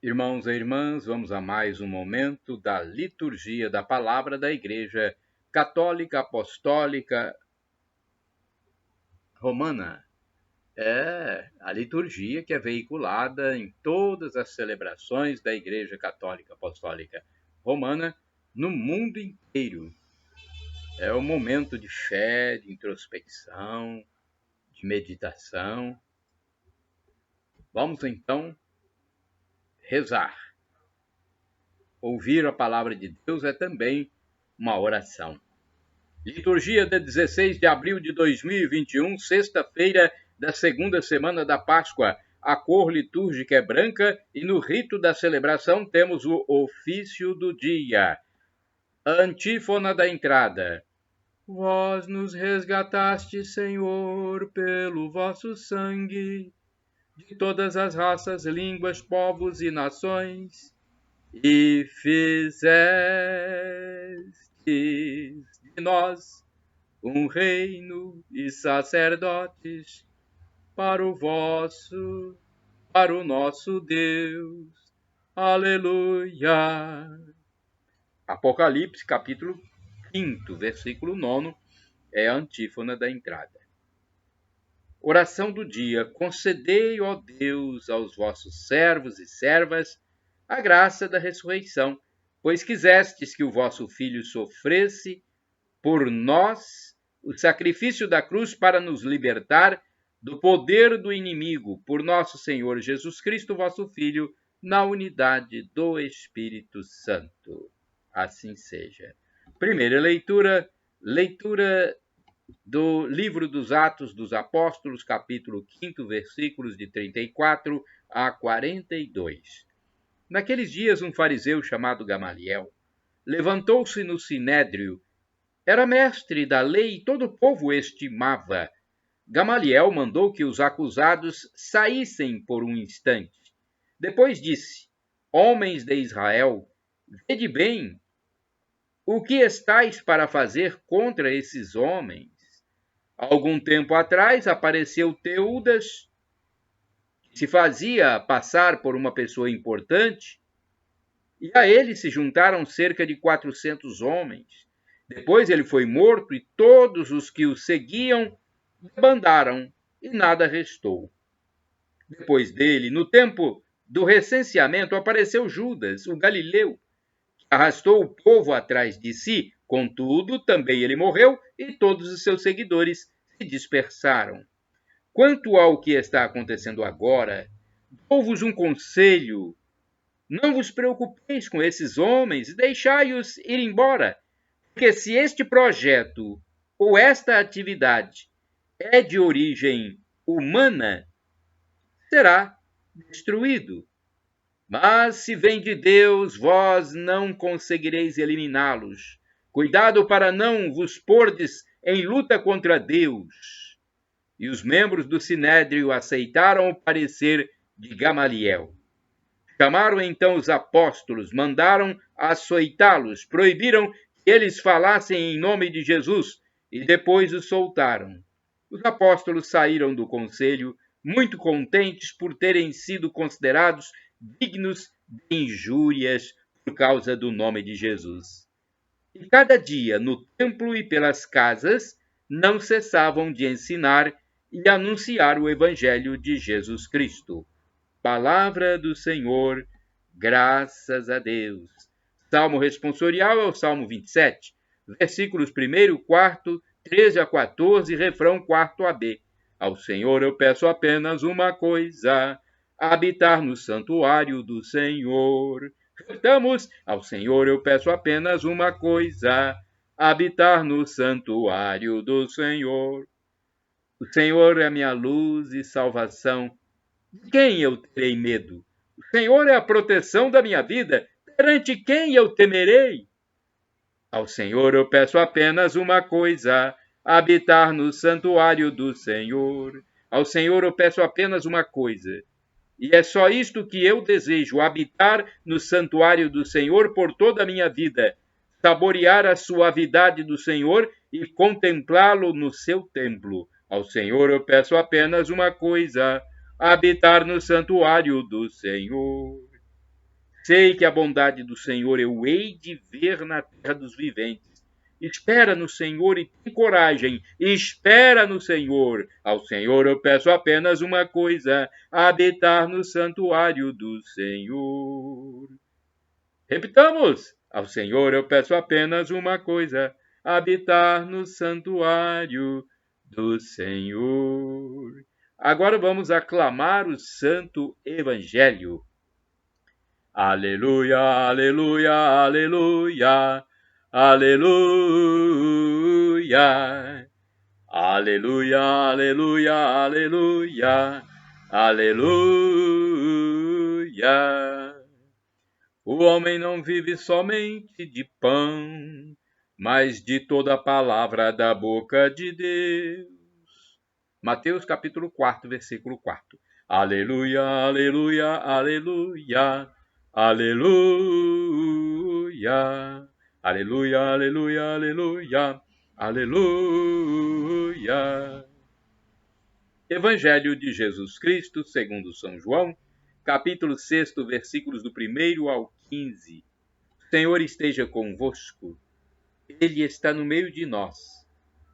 Irmãos e irmãs, vamos a mais um momento da liturgia da palavra da Igreja Católica Apostólica Romana. É a liturgia que é veiculada em todas as celebrações da Igreja Católica Apostólica Romana no mundo inteiro. É um momento de fé, de introspecção, de meditação. Vamos então rezar. Ouvir a palavra de Deus é também uma oração. Liturgia de 16 de abril de 2021, sexta-feira da segunda semana da Páscoa. A cor litúrgica é branca e no rito da celebração temos o ofício do dia. A antífona da entrada. Vós nos resgatastes, Senhor, pelo vosso sangue, de todas as raças, línguas, povos e nações, e fizestes de nós um reino e sacerdotes para o nosso Deus. Aleluia. Apocalipse, capítulo 5, versículo 9, é a antífona da entrada. Oração do dia. Concedei, ó Deus, aos vossos servos e servas a graça da ressurreição, pois quisestes que o vosso Filho sofresse por nós o sacrifício da cruz para nos libertar do poder do inimigo, por nosso Senhor Jesus Cristo, vosso Filho, na unidade do Espírito Santo. Assim seja. Primeira leitura do livro dos Atos dos Apóstolos, capítulo 5, versículos de 34 a 42. Naqueles dias, um fariseu chamado Gamaliel levantou-se no sinédrio. Era mestre da lei e todo o povo o estimava. Gamaliel mandou que os acusados saíssem por um instante. Depois disse: Homens de Israel, vede bem o que estáis para fazer contra esses homens. Algum tempo atrás apareceu Teudas, que se fazia passar por uma pessoa importante, e a ele se juntaram cerca de 400 homens. Depois ele foi morto e todos os que o seguiam debandaram e nada restou. Depois dele, no tempo do recenseamento, apareceu Judas, o galileu, que arrastou o povo atrás de si. Contudo, também ele morreu e todos os seus seguidores se dispersaram. Quanto ao que está acontecendo agora, dou-vos um conselho. Não vos preocupeis com esses homens e deixai-os ir embora, porque se este projeto ou esta atividade é de origem humana, será destruído. Mas se vem de Deus, vós não conseguireis eliminá-los. Cuidado para não vos pordes em luta contra Deus. E os membros do Sinédrio aceitaram o parecer de Gamaliel. Chamaram então os apóstolos, mandaram açoitá-los, proibiram que eles falassem em nome de Jesus e depois os soltaram. Os apóstolos saíram do conselho muito contentes por terem sido considerados dignos de injúrias por causa do nome de Jesus. E cada dia, no templo e pelas casas, não cessavam de ensinar e anunciar o Evangelho de Jesus Cristo. Palavra do Senhor, graças a Deus. Salmo responsorial é o Salmo 27, versículos 1, 4, 13 a 14, refrão 4ab. Ao Senhor eu peço apenas uma coisa, habitar no santuário do Senhor. Cantamos, ao Senhor eu peço apenas uma coisa, habitar no santuário do Senhor. O Senhor é minha luz e salvação. De quem eu terei medo? O Senhor é a proteção da minha vida. Perante quem eu temerei? Ao Senhor eu peço apenas uma coisa, habitar no santuário do Senhor. Ao Senhor eu peço apenas uma coisa. E é só isto que eu desejo, habitar no santuário do Senhor por toda a minha vida, saborear a suavidade do Senhor e contemplá-lo no seu templo. Ao Senhor eu peço apenas uma coisa, habitar no santuário do Senhor. Sei que a bondade do Senhor eu hei de ver na terra dos viventes. Espera no Senhor e tem coragem. Espera no Senhor. Ao Senhor eu peço apenas uma coisa: habitar no santuário do Senhor. Repitamos: ao Senhor eu peço apenas uma coisa: habitar no santuário do Senhor. Agora vamos aclamar o Santo Evangelho. Aleluia, aleluia, aleluia, aleluia. Aleluia, aleluia, aleluia, aleluia. O homem não vive somente de pão, mas de toda a palavra da boca de Deus. Mateus capítulo 4, versículo 4. Aleluia, aleluia, aleluia, aleluia. Aleluia, aleluia, aleluia, aleluia. Evangelho de Jesus Cristo, segundo São João, capítulo 6, versículos do 1 ao 15. O Senhor esteja convosco. Ele está no meio de nós.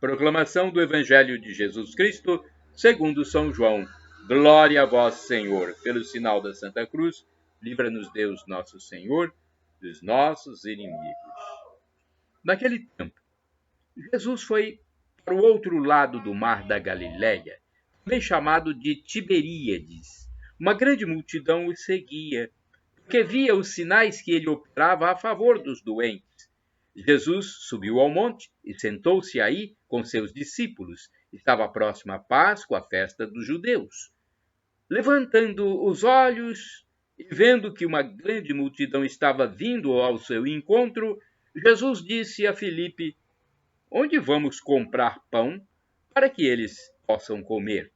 Proclamação do Evangelho de Jesus Cristo, segundo São João. Glória a vós, Senhor. Pelo sinal da Santa Cruz, livra-nos Deus nosso Senhor dos nossos inimigos. Naquele tempo, Jesus foi para o outro lado do mar da Galileia, também chamado de Tiberíades. Uma grande multidão o seguia, porque via os sinais que ele operava a favor dos doentes. Jesus subiu ao monte e sentou-se aí com seus discípulos. Estava próxima a Páscoa, a festa dos judeus. Levantando os olhos e vendo que uma grande multidão estava vindo ao seu encontro, Jesus disse a Filipe: onde vamos comprar pão para que eles possam comer?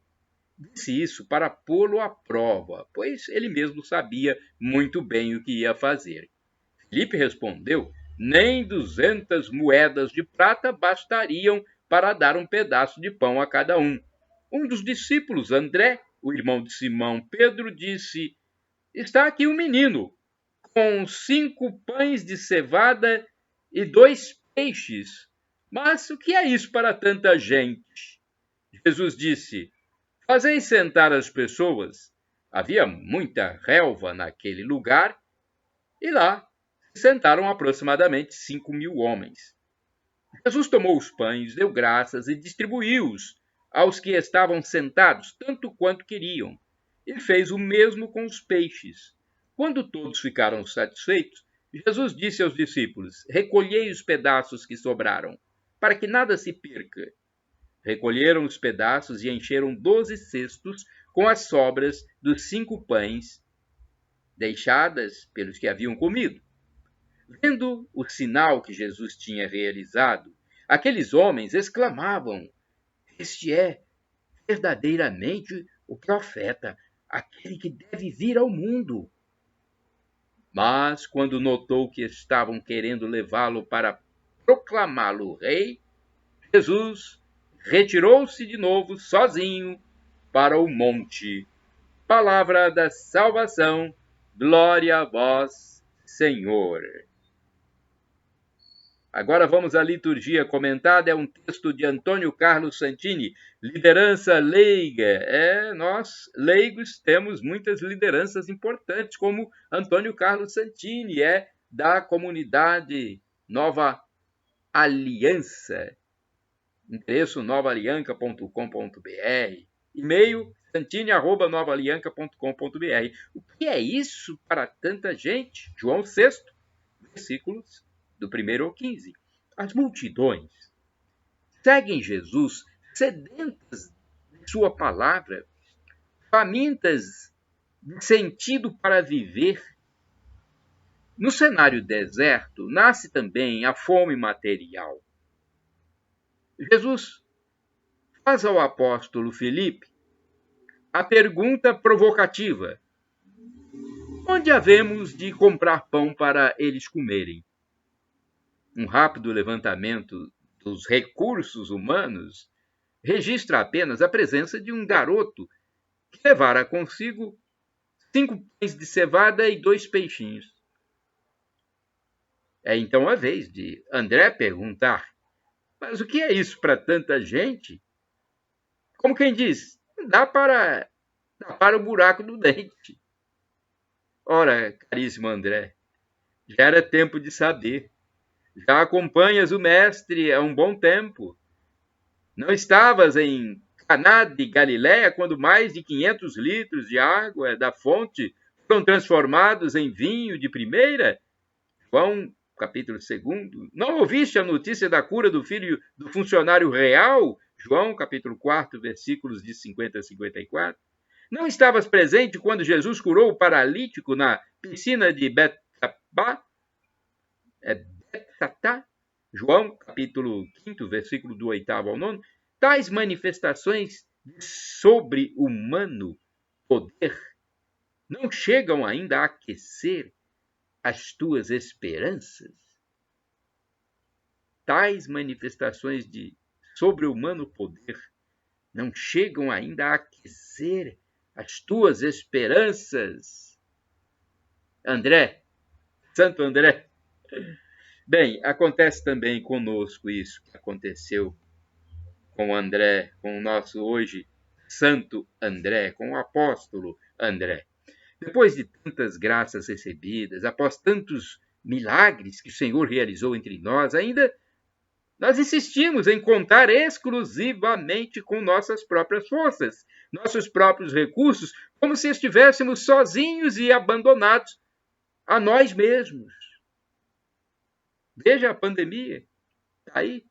Disse isso para pô-lo à prova, pois ele mesmo sabia muito bem o que ia fazer. Filipe respondeu: nem 200 moedas de prata bastariam para dar um pedaço de pão a cada um. Um dos discípulos, André, o irmão de Simão Pedro, disse: está aqui um menino, com 5 pães de cevada e 2 peixes. Mas o que é isso para tanta gente? Jesus disse: fazei sentar as pessoas. Havia muita relva naquele lugar, e lá se sentaram aproximadamente 5.000 homens. Jesus tomou os pães, deu graças e distribuiu-os aos que estavam sentados, tanto quanto queriam. E fez o mesmo com os peixes. Quando todos ficaram satisfeitos, Jesus disse aos discípulos: recolhei os pedaços que sobraram, para que nada se perca. Recolheram os pedaços e encheram 12 cestos com as sobras dos 5 pães deixadas pelos que haviam comido. Vendo o sinal que Jesus tinha realizado, aqueles homens exclamavam: este é verdadeiramente o profeta, aquele que deve vir ao mundo. Mas, quando notou que estavam querendo levá-lo para proclamá-lo rei, Jesus retirou-se de novo sozinho para o monte. Palavra da salvação, glória a vós, Senhor. Agora vamos à liturgia comentada, é um texto de Antônio Carlos Santini, liderança leiga. Nós, leigos, temos muitas lideranças importantes, como Antônio Carlos Santini, da comunidade Nova Aliança. Endereço novaalianca.com.br, e-mail santini@novaalianca.com.br. O que é isso para tanta gente? João 6, versículos do 1 ao 15. As multidões seguem Jesus sedentas de sua palavra, famintas de sentido para viver. No cenário deserto, nasce também a fome material. Jesus faz ao apóstolo Filipe a pergunta provocativa: onde havemos de comprar pão para eles comerem? Um rápido levantamento dos recursos humanos registra apenas a presença de um garoto que levara consigo 5 pães de cevada e 2 peixinhos. É então a vez de André perguntar: mas o que é isso para tanta gente? Como quem diz, dá para o buraco do dente. Ora, caríssimo André, já era tempo de saber. Já acompanhas o mestre há um bom tempo. Não estavas em Caná de Galiléia quando mais de 500 litros de água da fonte foram transformados em vinho de primeira? João, capítulo 2. Não ouviste a notícia da cura do filho do funcionário real? João, capítulo 4, versículos de 50 a 54. Não estavas presente quando Jesus curou o paralítico na piscina de Betsabá? Betsatá? João, capítulo 5, versículo do 8º ao 9. Tais manifestações de sobre-humano poder não chegam ainda a aquecer as tuas esperanças? Tais manifestações de sobre-humano poder não chegam ainda a aquecer as tuas esperanças? André, Santo André. Bem, acontece também conosco isso que aconteceu com André, com o nosso hoje Santo André, com o apóstolo André. Depois de tantas graças recebidas, após tantos milagres que o Senhor realizou entre nós, ainda nós insistimos em contar exclusivamente com nossas próprias forças, nossos próprios recursos, como se estivéssemos sozinhos e abandonados a nós mesmos. Veja a pandemia, está aí.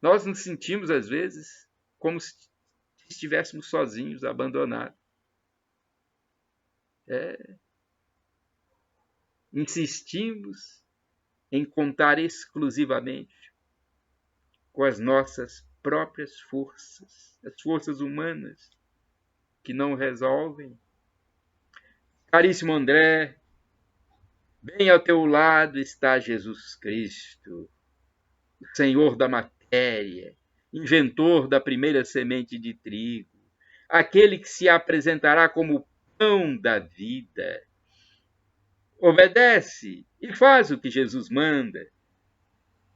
Nós nos sentimos, às vezes, como se estivéssemos sozinhos, abandonados. Insistimos em contar exclusivamente com as nossas próprias forças, as forças humanas que não resolvem. Caríssimo André, bem ao teu lado está Jesus Cristo, o Senhor da matéria, inventor da primeira semente de trigo, aquele que se apresentará como pão da vida. Obedece e faz o que Jesus manda.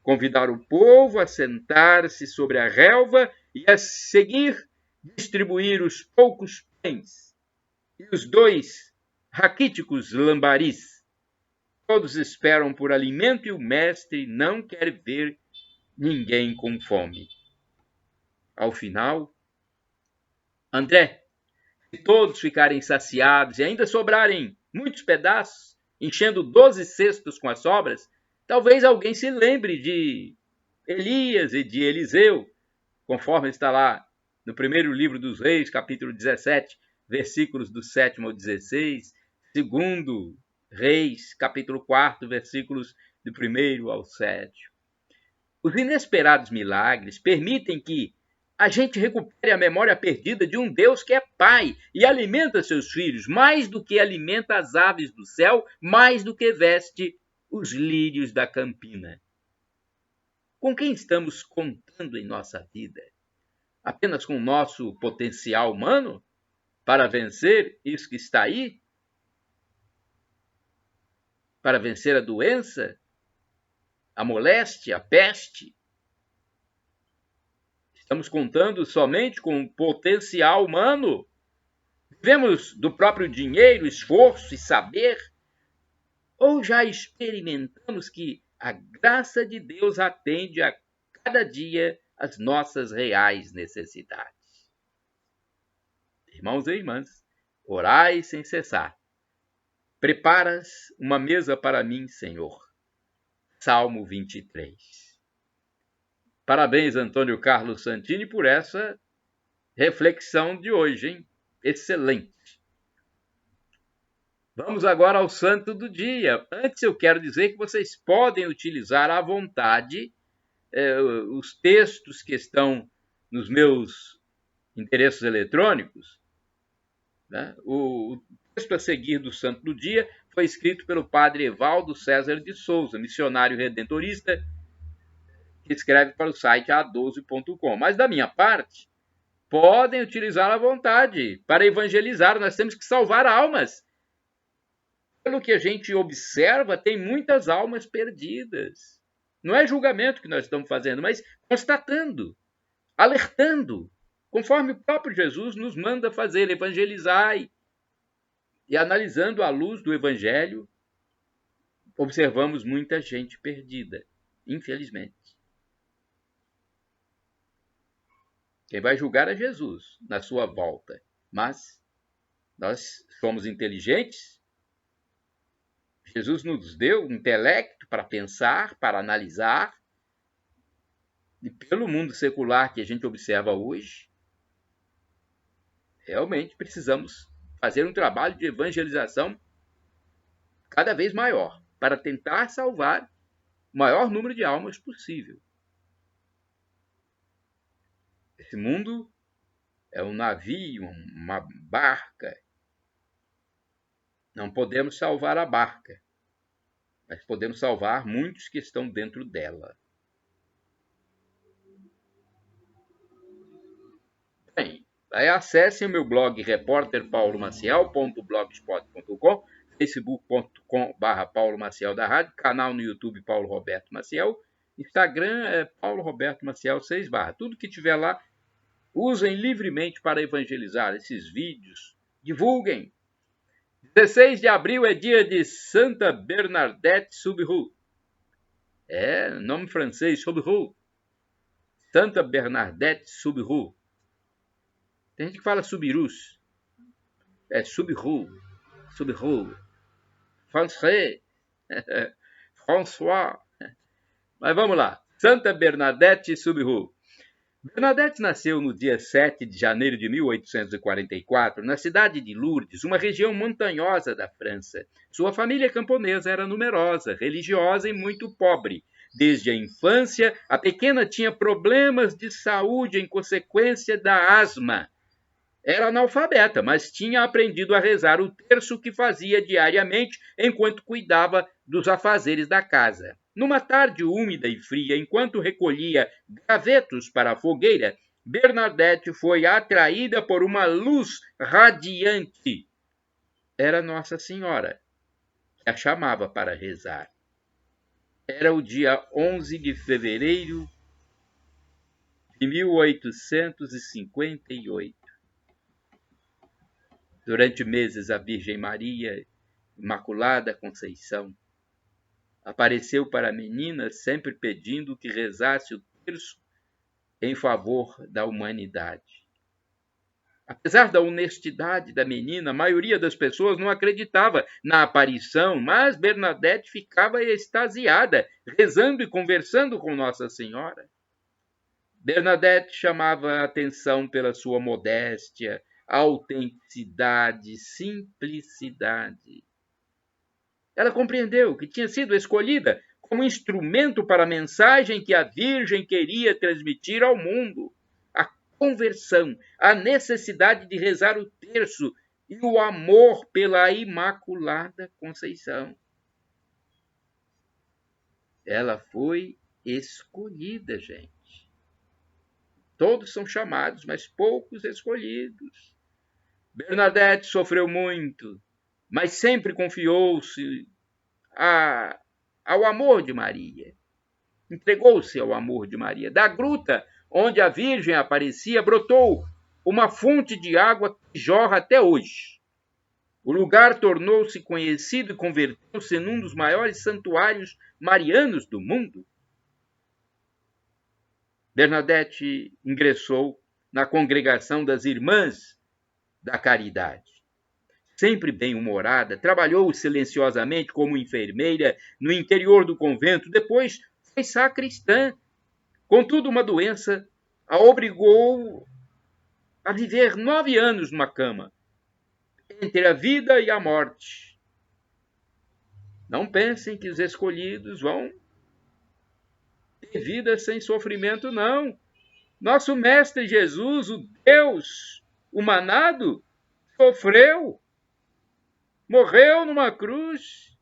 Convidar o povo a sentar-se sobre a relva e a seguir distribuir os poucos pães e os 2 raquíticos lambaris. Todos esperam por alimento e o mestre não quer ver ninguém com fome. Ao final, André, se todos ficarem saciados e ainda sobrarem muitos pedaços, enchendo 12 cestos com as sobras, talvez alguém se lembre de Elias e de Eliseu, conforme está lá no primeiro livro dos Reis, capítulo 17, versículos do 7 ao 16, segundo Reis, capítulo 4, versículos do 1 ao 7. Os inesperados milagres permitem que a gente recupere a memória perdida de um Deus que é Pai e alimenta seus filhos mais do que alimenta as aves do céu, mais do que veste os lírios da campina. Com quem estamos contando em nossa vida? Apenas com o nosso potencial humano para vencer isso que está aí? Para vencer a doença, a moléstia, a peste? Estamos contando somente com o potencial humano? Vivemos do próprio dinheiro, esforço e saber? Ou já experimentamos que a graça de Deus atende a cada dia as nossas reais necessidades? Irmãos e irmãs, orai sem cessar. Preparas uma mesa para mim, Senhor. Salmo 23. Parabéns, Antônio Carlos Santini, por essa reflexão de hoje, hein? Excelente. Vamos agora ao santo do dia. Antes eu quero dizer que vocês podem utilizar à vontade os textos que estão nos meus endereços eletrônicos. Né? O texto a seguir do santo do dia foi escrito pelo padre Evaldo César de Souza, missionário redentorista, que escreve para o site a12.com. Mas da minha parte, podem utilizar à vontade para evangelizar. Nós temos que salvar almas. pelo que a gente observa, tem muitas almas perdidas. Não é julgamento que nós estamos fazendo, mas constatando, alertando, conforme o próprio Jesus nos manda fazer, evangelizai. E analisando à luz do Evangelho, observamos muita gente perdida, infelizmente. Quem vai julgar é Jesus na sua volta. Mas nós somos inteligentes. Jesus nos deu um intelecto para pensar, para analisar. E pelo mundo secular que a gente observa hoje, realmente precisamos fazer um trabalho de evangelização cada vez maior, para tentar salvar o maior número de almas possível. Esse mundo é um navio, uma barca. Não podemos salvar a barca, mas podemos salvar muitos que estão dentro dela. Bem, aí acessem o meu blog repórterpaulomaciel.blogspot.com, facebook.com/Paulo Maciel da Rádio, canal no YouTube Paulo Roberto Maciel, Instagram é Paulo Roberto Maciel 6 /. Tudo que tiver lá, usem livremente para evangelizar esses vídeos. Divulguem. 16 de abril é dia de Santa Bernadette Soubirous. É, nome francês, Soubirous. Santa Bernadette Soubirous. Tem gente que fala Soubirous. É Soubirous. Soubirous. Français. François. Mas vamos lá. Santa Bernadette Soubirous. Bernadette nasceu no dia 7 de janeiro de 1844, na cidade de Lourdes, uma região montanhosa da França. Sua família camponesa era numerosa, religiosa e muito pobre. Desde a infância, a pequena tinha problemas de saúde em consequência da asma. Era analfabeta, mas tinha aprendido a rezar o terço que fazia diariamente enquanto cuidava dos afazeres da casa. Numa tarde úmida e fria, enquanto recolhia gravetos para a fogueira, Bernadette foi atraída por uma luz radiante. Era Nossa Senhora, que a chamava para rezar. Era o dia 11 de fevereiro de 1858. Durante meses, a Virgem Maria, Imaculada Conceição, apareceu para a menina sempre pedindo que rezasse o terço em favor da humanidade. Apesar da honestidade da menina, a maioria das pessoas não acreditava na aparição, mas Bernadette ficava extasiada, rezando e conversando com Nossa Senhora. Bernadette chamava a atenção pela sua modéstia, autenticidade, simplicidade. Ela compreendeu que tinha sido escolhida como instrumento para a mensagem que a Virgem queria transmitir ao mundo. A conversão, a necessidade de rezar o terço e o amor pela Imaculada Conceição. Ela foi escolhida, gente. Todos são chamados, mas poucos escolhidos. Bernadette sofreu muito, mas sempre confiou-se ao amor de Maria. Entregou-se ao amor de Maria. Da gruta onde a Virgem aparecia, brotou uma fonte de água que jorra até hoje. O lugar tornou-se conhecido e converteu-se num dos maiores santuários marianos do mundo. Bernadette ingressou na congregação das Irmãs da Caridade. Sempre bem-humorada, trabalhou silenciosamente como enfermeira no interior do convento, depois foi sacristã. Contudo, uma doença a obrigou a viver 9 anos numa cama, entre a vida e a morte. Não pensem que os escolhidos vão ter vida sem sofrimento, não. Nosso Mestre Jesus, o Deus humanado, sofreu, morreu numa cruz.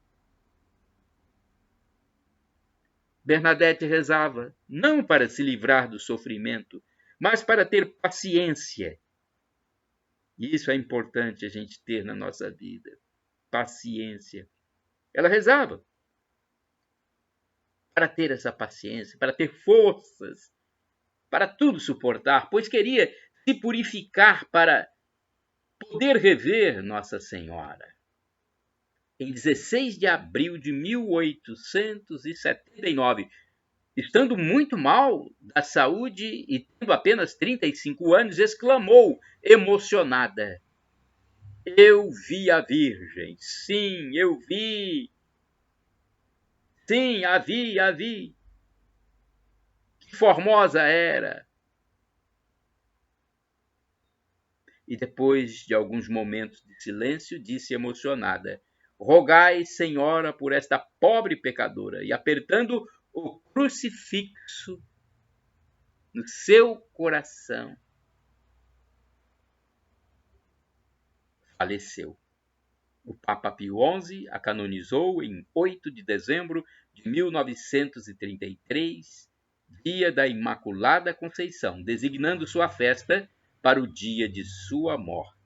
Bernadette rezava, não para se livrar do sofrimento, mas para ter paciência. E isso é importante a gente ter na nossa vida. paciência. Ela rezava para ter essa paciência, para ter forças, para tudo suportar, pois queria se purificar para poder rever Nossa Senhora. Em 16 de abril de 1879, estando muito mal da saúde e tendo apenas 35 anos, exclamou, emocionada: eu vi a Virgem, sim, eu vi, sim, a vi, que formosa era. E depois de alguns momentos de silêncio, disse emocionada: rogai, Senhora, por esta pobre pecadora. E apertando o crucifixo no seu coração, faleceu. O Papa Pio XI a canonizou em 8 de dezembro de 1933, dia da Imaculada Conceição, designando sua festa para o dia de sua morte.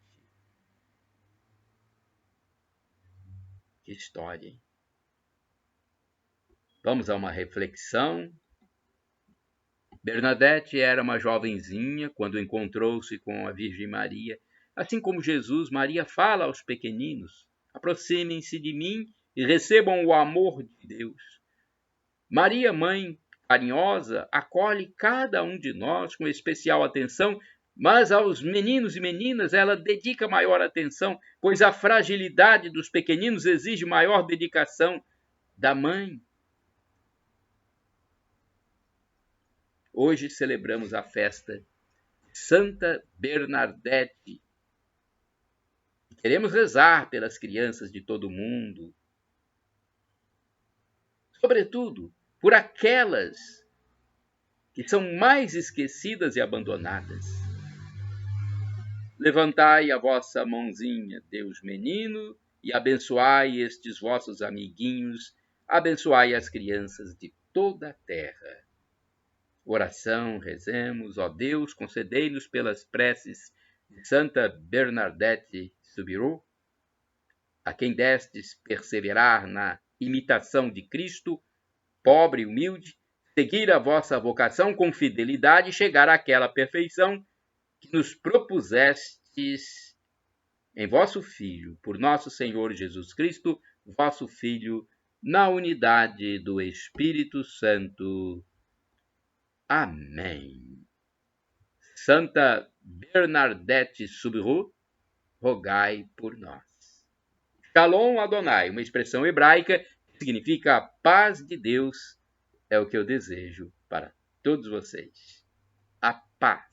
Que história, hein? Vamos a uma reflexão. Bernadette era uma jovenzinha quando encontrou-se com a Virgem Maria. Assim como Jesus, Maria fala aos pequeninos: aproximem-se de mim e recebam o amor de Deus. Maria, mãe carinhosa, acolhe cada um de nós com especial atenção, mas aos meninos e meninas ela dedica maior atenção, pois a fragilidade dos pequeninos exige maior dedicação da mãe. Hoje celebramos a festa de Santa Bernadette. Queremos rezar pelas crianças de todo o mundo, sobretudo por aquelas que são mais esquecidas e abandonadas. Levantai a vossa mãozinha, Deus menino, e abençoai estes vossos amiguinhos, abençoai as crianças de toda a terra. Oração, rezemos, ó Deus, concedei-nos pelas preces de Santa Bernadette Soubirous, a quem destes perseverar na imitação de Cristo, pobre e humilde, seguir a vossa vocação com fidelidade e chegar àquela perfeição que nos propusestes em vosso Filho, por nosso Senhor Jesus Cristo, vosso Filho, na unidade do Espírito Santo. Amém. Santa Bernadette Soubirous, rogai por nós. Shalom Adonai, uma expressão hebraica que significa a paz de Deus, é o que eu desejo para todos vocês. A paz.